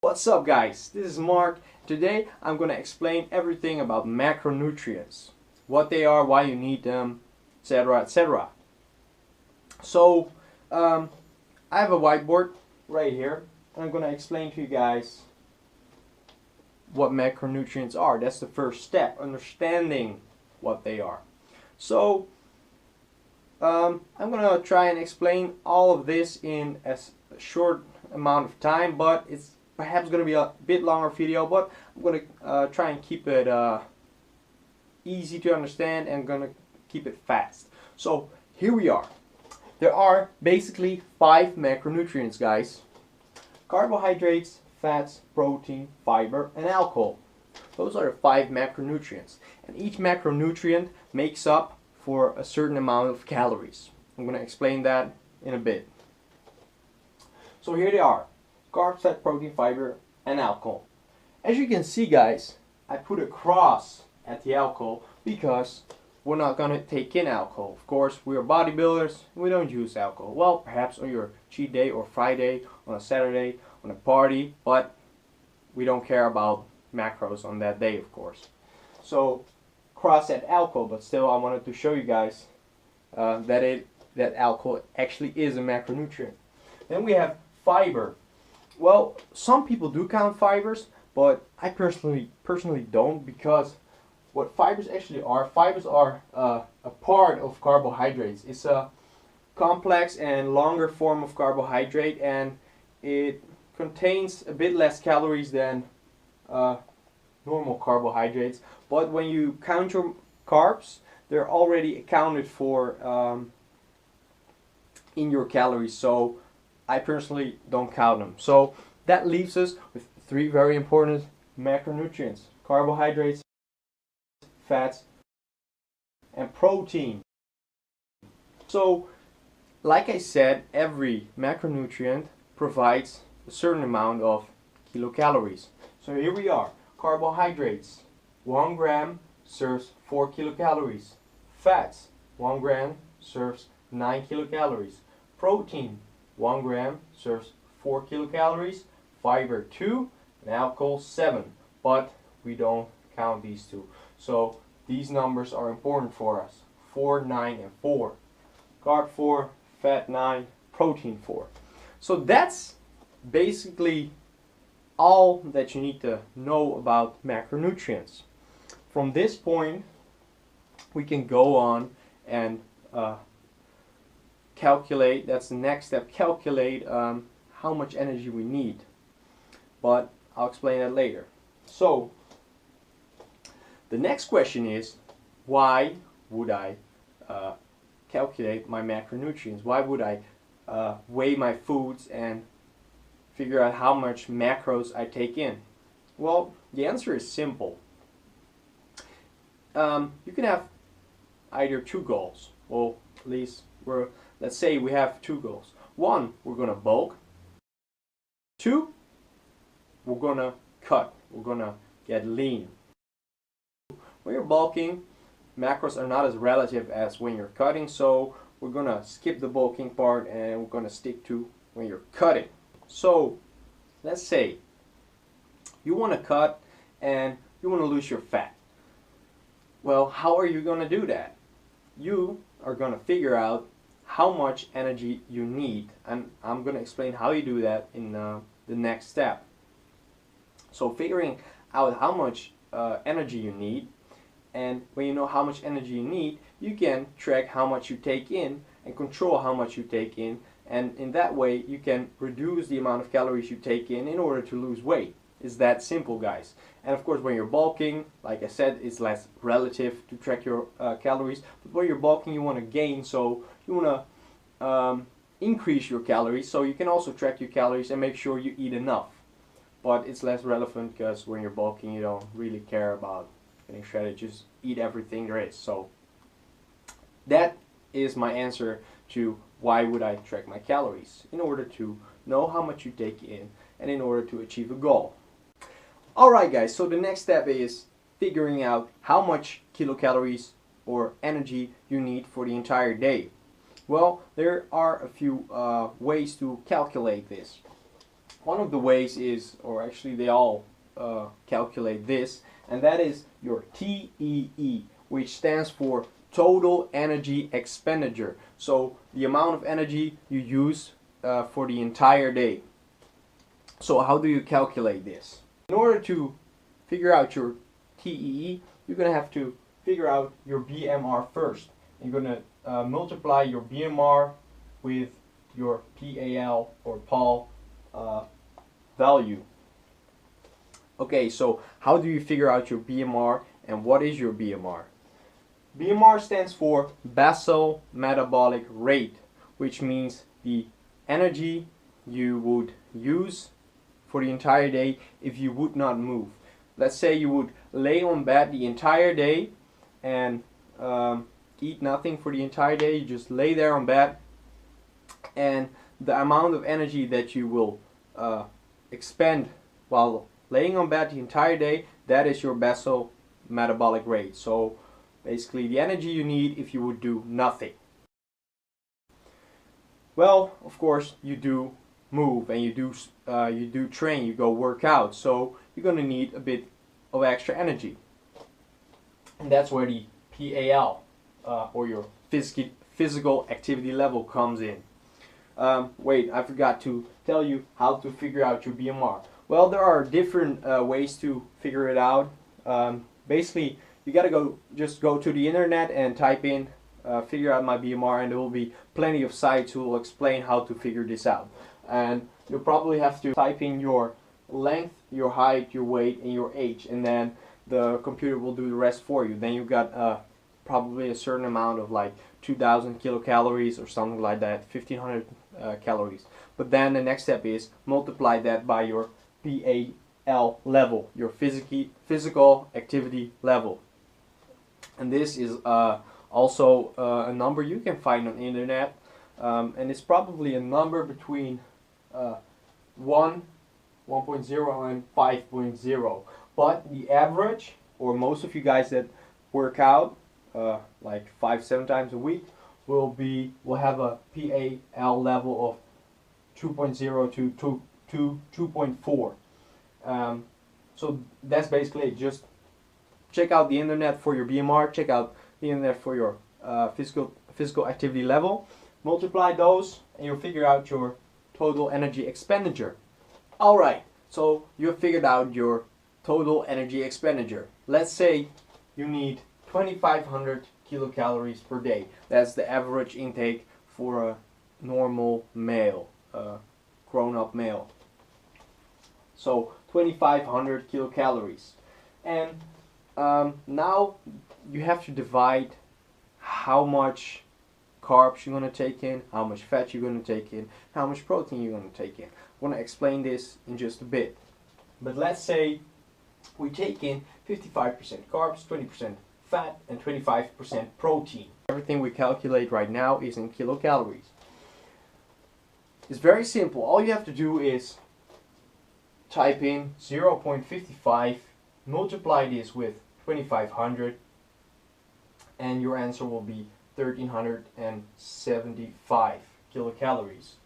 What's up guys, this is Mark. Today I'm going to explain everything about macronutrients, what they are, why you need them, etc, etc. So I have a whiteboard right here and I'm going to explain to you guys what macronutrients are. That's the first step, understanding what they are. So I'm going to try and explain all of this in a short amount of time, but it's perhaps going to be a bit longer video, but I'm going to try and keep it easy to understand and going to keep it fast. So here we are. There are basically 5 macronutrients, guys. Carbohydrates, fats, protein, fiber, and alcohol. Those are the 5 macronutrients. And each macronutrient makes up for a certain amount of calories. I'm going to explain that in a bit. So here they are. Carbs, fat, protein, fiber, and alcohol. As you can see, guys, I put a cross at the alcohol because we're not going to take in alcohol. Of course, we are bodybuilders, we don't use alcohol. Well, perhaps on your cheat day or Friday, on a Saturday, on a party, but we don't care about macros on that day, of course. So, cross at alcohol, but still I wanted to show you guys that alcohol actually is a macronutrient. Then we have fiber. Well, some people do count fibers, but I personally don't, because what fibers actually are a part of carbohydrates. It's a complex and longer form of carbohydrate, and it contains a bit less calories than normal carbohydrates. But when you count your carbs, they're already accounted for in your calories. So I personally don't count them. So that leaves us with 3 very important macronutrients: carbohydrates, fats, and protein. So, like I said, every macronutrient provides a certain amount of kilocalories. So here we are. Carbohydrates, 1 gram serves 4 kilocalories. Fats, 1 gram serves 9 kilocalories. Protein, 1 gram serves 4 kilocalories, fiber 2, and alcohol 7. But we don't count these 2. So these numbers are important for us: 4, 9, and 4. Carb 4, fat 9, protein 4. So that's basically all that you need to know about macronutrients. From this point, we can go on and calculate. That's the next step. Calculate how much energy we need, but I'll explain that later. So the next question is, why would I calculate my macronutrients? Why would I weigh my foods and figure out how much macros I take in? Well, the answer is simple. You can have either 2 goals. Well, at least let's say we have 2 goals. 1, we're going to bulk. 2, we're going to cut. We're going to get lean. When you're bulking, macros are not as relative as when you're cutting, so we're going to skip the bulking part and we're going to stick to when you're cutting. So, let's say you want to cut and you want to lose your fat. Well, how are you going to do that? You are going to figure out how much energy you need, and I'm going to explain how you do that in the next step. So figuring out how much energy you need, and when you know how much energy you need, you can track how much you take in and control how much you take in, and in that way you can reduce the amount of calories you take in order to lose weight. It's that simple, guys. And of course, when you're bulking, like I said, it's less relative to track your calories. But when you're bulking, you want to gain, so you want to increase your calories. So you can also track your calories and make sure you eat enough. But it's less relevant because when you're bulking, you don't really care about getting shredded. Just eat everything there is. So that is my answer to why would I track my calories: in order to know how much you take in and in order to achieve a goal. Alright guys, so the next step is figuring out how much kilocalories or energy you need for the entire day. Well, there are a few ways to calculate this. One of the ways is, or actually they all calculate this, and that is your TEE, which stands for total energy expenditure. So the amount of energy you use for the entire day. So how do you calculate this? In order to figure out your TEE, you're going to have to figure out your BMR first. You're going to multiply your BMR with your PAL or PAL value. Okay, so how do you figure out your BMR and what is your BMR? BMR stands for basal metabolic rate, which means the energy you would use for the entire day if you would not move. Let's say you would lay on bed the entire day and eat nothing for the entire day. You just lay there on bed, and the amount of energy that you will expend while laying on bed the entire day, that is your basal metabolic rate. So basically the energy you need if you would do nothing. Well, of course you do move and you do train, you go work out, so you're going to need a bit of extra energy, and that's where the PAL or your physical activity level comes in. Wait, I forgot to tell you how to figure out your BMR. Well, there are different ways to figure it out. Basically, you gotta just go to the internet and type in figure out my BMR, and there will be plenty of sites who will explain how to figure this out. And you'll probably have to type in your length, your height, your weight, and your age, and then the computer will do the rest for you. Then you've got probably a certain amount of like 2,000 kilocalories or something like that, 1,500 calories. But then the next step is multiply that by your PAL level, your physical activity level. And this is also a number you can find on the internet, and it's probably a number between 1.0 and 5.0. But the average, or most of you guys that work out like 5-7 times a week, will have a PAL level of 2.0 to 2.4. So that's basically it. Just check out the internet for your BMR, check out the internet for your physical activity level, multiply those, and you'll figure out your total energy expenditure. Alright, so you have figured out your total energy expenditure. Let's say you need 2,500 kilocalories per day. That's the average intake for a normal male, grown-up male. So 2,500 kilocalories. And now you have to divide how much carbs you're going to take in, how much fat you're going to take in, how much protein you're going to take in. I'm going to explain this in just a bit. But let's say we take in 55% carbs, 20% fat, and 25% protein. Everything we calculate right now is in kilocalories. It's very simple. All you have to do is type in 0.55, multiply this with 2,500, and your answer will be 1,375 kilocalories.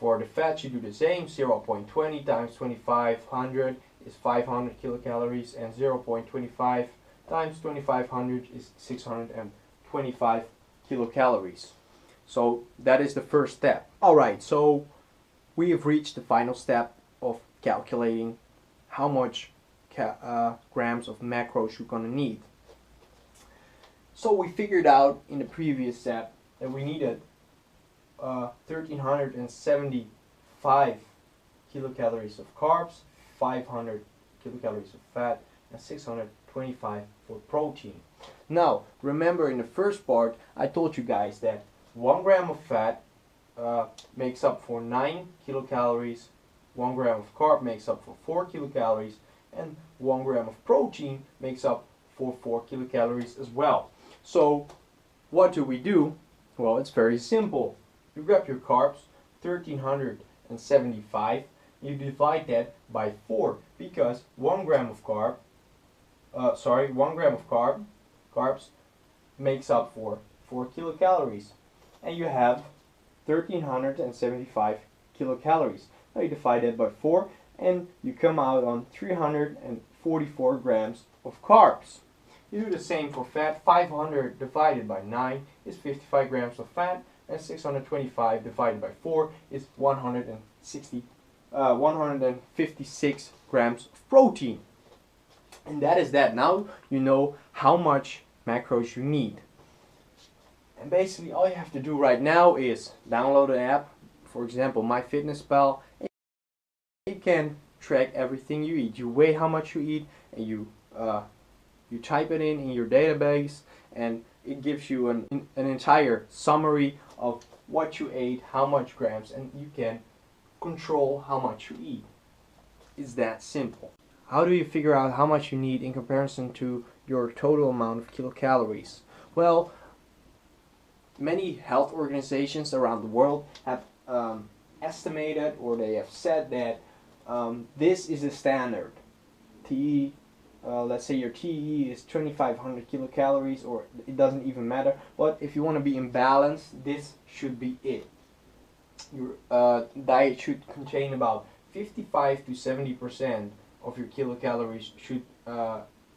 For the fat, you do the same. 0.20 times 2,500 is 500 kilocalories, and 0.25 times 2,500 is 625 kilocalories. So that is the first step. Alright, so we have reached the final step of calculating how much grams of macros you're going to need. So we figured out in the previous step that we needed 1,375 kilocalories of carbs, 500 kilocalories of fat, and 625 for protein. Now, remember in the first part, I told you guys that 1 gram of fat makes up for 9 kilocalories, 1 gram of carb makes up for 4 kilocalories, and 1 gram of protein makes up for 4 kilocalories as well. So, what do we do? Well, it's very simple. You grab your carbs, 1,375, you divide that by 4, because 1 gram of carbs makes up for 4 kilocalories. And you have 1,375 kilocalories. Now you divide that by 4 and you come out on 344 grams of carbs. You do the same for fat. 500 divided by 9 is 55 grams of fat, and 625 divided by 4 is 156 grams of protein. And that is that. Now you know how much macros you need. And basically all you have to do right now is download an app, for example MyFitnessPal, and you can track everything you eat. You weigh how much you eat, and you type it in your database, and it gives you an entire summary of what you ate, how much grams, and you can control how much you eat. It's that simple. How do you figure out how much you need in comparison to your total amount of kilocalories? Well, many health organizations around the world have estimated, or they have said that this is a standard. Let's say your TE is 2,500 kilocalories, or it doesn't even matter. But if you want to be in balance, this should be it. Your diet should contain about 55 to 70% of your kilocalories should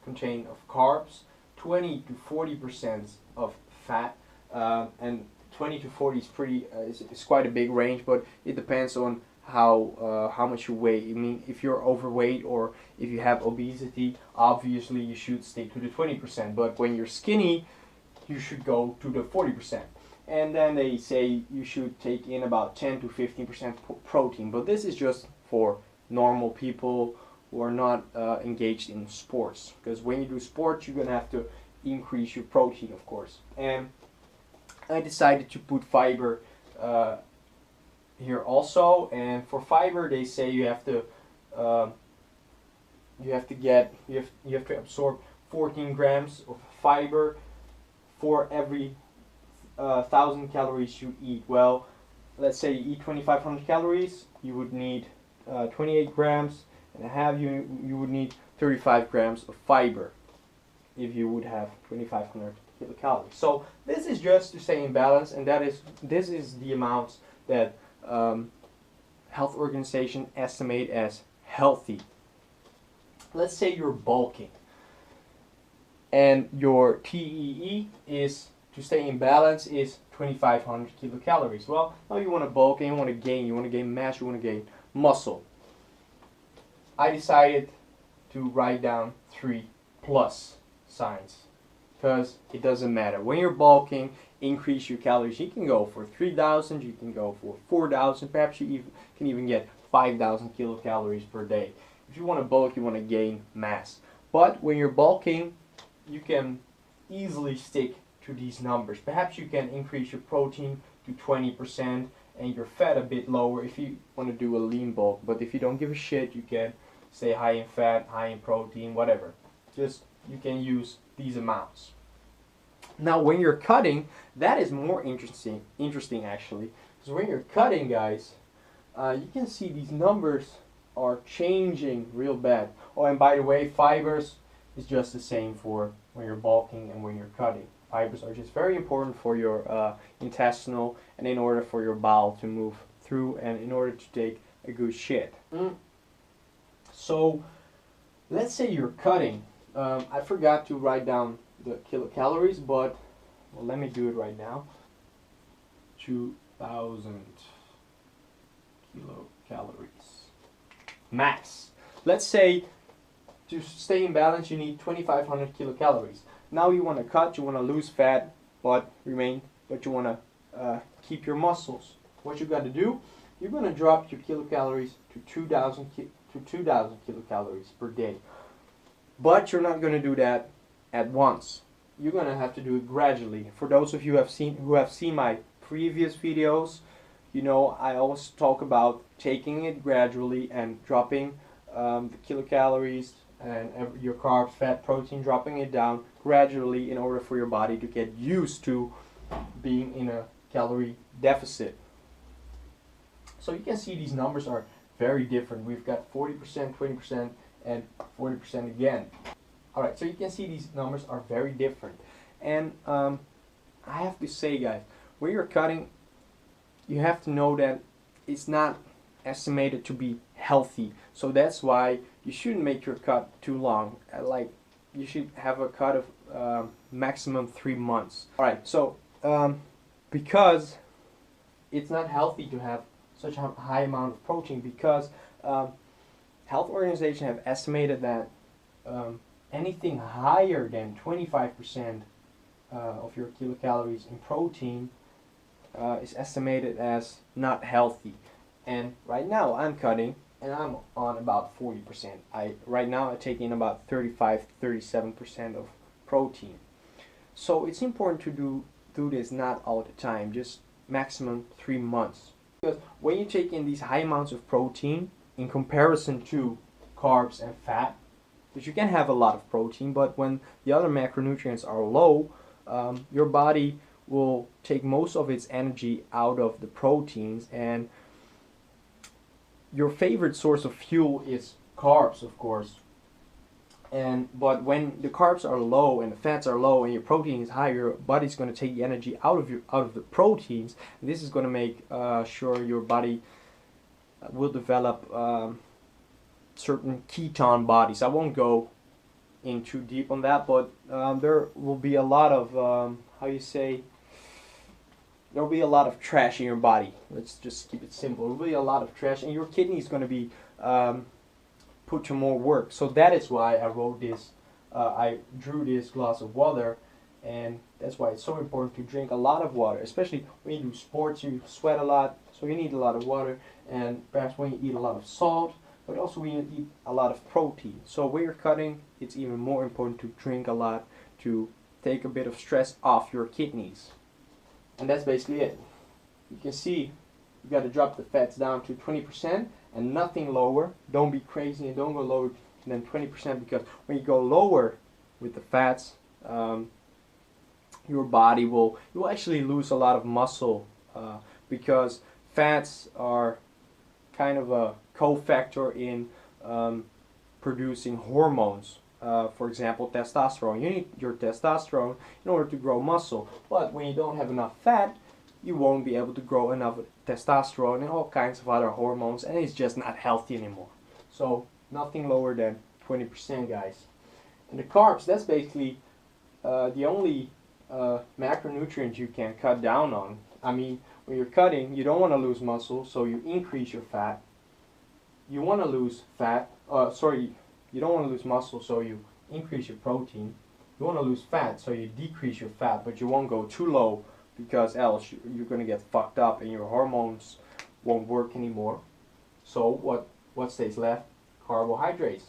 contain of carbs, 20 to 40% of fat, and 20 to 40 is pretty is quite a big range, but it depends on how much you weigh. I mean, if you're overweight or if you have obesity, obviously you should stick to the 20%, but when you're skinny, you should go to the 40%. And then they say you should take in about 10 to 15% protein, but this is just for normal people who are not engaged in sports, because when you do sports, you're gonna have to increase your protein, of course. And I decided to put fiber here also, and for fiber they say you have to absorb 14 grams of fiber for every 1,000 calories you eat. Well, let's say you eat 2,500 calories, you would need 28 grams and a half. You would need 35 grams of fiber if you would have 2,500 kilocalories. So this is just to stay in balance, and this is the amounts that health organizations estimate as healthy. Let's say you're bulking and your TEE is, to stay in balance, is 2,500 kilocalories. Well, now you want to bulk and you want to gain mass, you want to gain muscle. I decided to write down 3 plus signs, because it doesn't matter. When you're bulking, increase your calories. You can go for 3,000, you can go for 4,000, perhaps you can even get 5,000 kilocalories per day. If you want to bulk, you want to gain mass. But when you're bulking, you can easily stick to these numbers. Perhaps you can increase your protein to 20% and your fat a bit lower if you want to do a lean bulk. But if you don't give a shit, you can stay high in fat, high in protein, whatever. Just you can use these amounts. Now when you're cutting, that is more interesting actually, because when you're cutting, guys, you can see these numbers are changing real bad. Oh, and by the way, fibers is just the same for when you're bulking and when you're cutting. Fibers are just very important for your intestinal, and in order for your bowel to move through, and in order to take a good shit. So let's say you're cutting. I forgot to write down the kilocalories, but well, let me do it right now. 2,000 kilocalories max. Let's say to stay in balance you need 2,500 kilocalories. Now you want to cut, you want to lose fat, but you want to keep your muscles. What you got to do? You're going to drop your kilocalories to 2,000 kilocalories per day. But you're not going to do that at once. You're going to have to do it gradually. For those of you who have seen my previous videos, you know I always talk about taking it gradually and dropping the kilocalories and your carbs, fat, protein, dropping it down gradually in order for your body to get used to being in a calorie deficit. So you can see these numbers are very different. We've got 40%, 20%, and 40% again. Alright, so you can see these numbers are very different. And I have to say, guys, when you're cutting, you have to know that it's not estimated to be healthy. So that's why you shouldn't make your cut too long. Like, you should have a cut of maximum 3 months. Alright, so because it's not healthy to have such a high amount of protein, because health organizations have estimated that anything higher than 25% of your kilocalories in protein is estimated as not healthy. And right now I'm cutting and I'm on about 40%. Right now I take in about 35-37% of protein. So it's important to do this not all the time, just maximum 3 months. Because when you take in these high amounts of protein in comparison to carbs and fat, because you can have a lot of protein, but when the other macronutrients are low, your body will take most of its energy out of the proteins, and your favorite source of fuel is carbs, of course. But when the carbs are low and the fats are low and your protein is high, your body's going to take the energy out of the proteins. And this is going to make sure your body will develop certain ketone bodies. I won't go in too deep on that, but there will be a lot of there will be a lot of trash in your body. Let's just keep it simple. There will be a lot of trash, and your kidney is going to be put to more work. So that is why I wrote this. I drew this glass of water, and that's why it's so important to drink a lot of water, especially when you do sports. You sweat a lot, so you need a lot of water, and perhaps when you eat a lot of salt, but also when you eat a lot of protein. So when you're cutting, it's even more important to drink a lot to take a bit of stress off your kidneys. And that's basically it. You can see you got to drop the fats down to 20% and nothing lower. Don't be crazy and don't go lower than 20%, because when you go lower with the fats, your body you will actually lose a lot of muscle, because fats are kind of a cofactor in producing hormones. For example, testosterone. You need your testosterone in order to grow muscle, but when you don't have enough fat, you won't be able to grow enough testosterone and all kinds of other hormones, and it's just not healthy anymore. So nothing lower than 20%, guys. And the carbs, that's basically the only macronutrient you can cut down on. I mean, when you're cutting, you don't want to lose muscle, so you increase your fat. You want to lose fat, you don't want to lose muscle, so you increase your protein. You want to lose fat, so you decrease your fat, but you won't go too low, because else you're going to get fucked up and your hormones won't work anymore. So what stays left? Carbohydrates.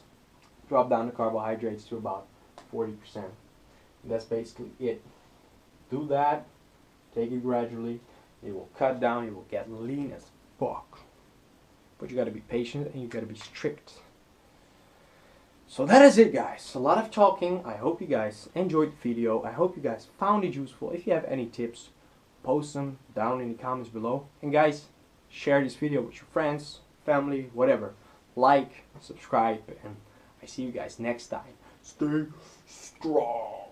Drop down the carbohydrates to about 40%. And that's basically it. Do that, take it gradually, it will cut down, you will get lean as fuck. But you got to be patient and you got to be strict. So that is it, guys. A lot of talking. I hope you guys enjoyed the video. I hope you guys found it useful. If you have any tips, post them down in the comments below. And guys, share this video with your friends, family, whatever. Like, subscribe, and I see you guys next time. Stay strong.